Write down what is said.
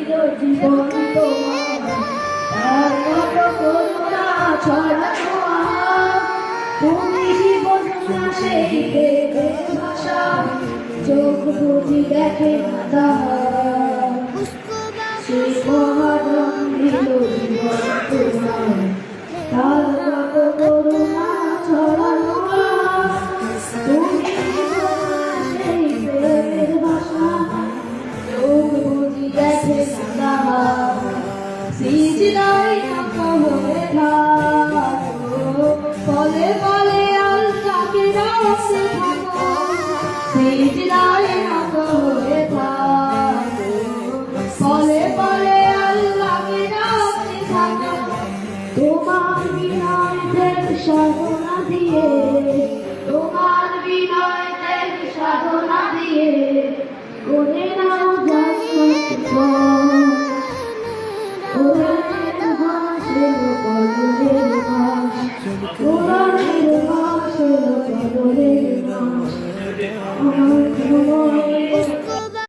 জীবন তোমার তার কত করুণা ছড়ানো তুমি বোঝো না সেই প্রেমের ভাষা চোখ বুঝি দেখে না তাহার সেই মহারণ দিল জীবন তোমার তার কত করুণা ছড়ানো তুমি বোঝো না সেই প্রেমের ভাষা চোখ বুঝি দেখে না তাহার সিজদায় নত হয়ে থাকো ফলে ফলে আল্লাহকে রাখতে থাকো সিজদায় নত হয়ে থাকো ফলে ফলে আল্লাহকে রাখতে থাকো তোমার বিনয়ের সাধনা দিয়ে তোমার বিনয়ের সাধনা দিয়ে করে নাও জান্নাত কোরআনের মাস এলো কদরের মাস কোরআনের মাস এলো কদরের মাস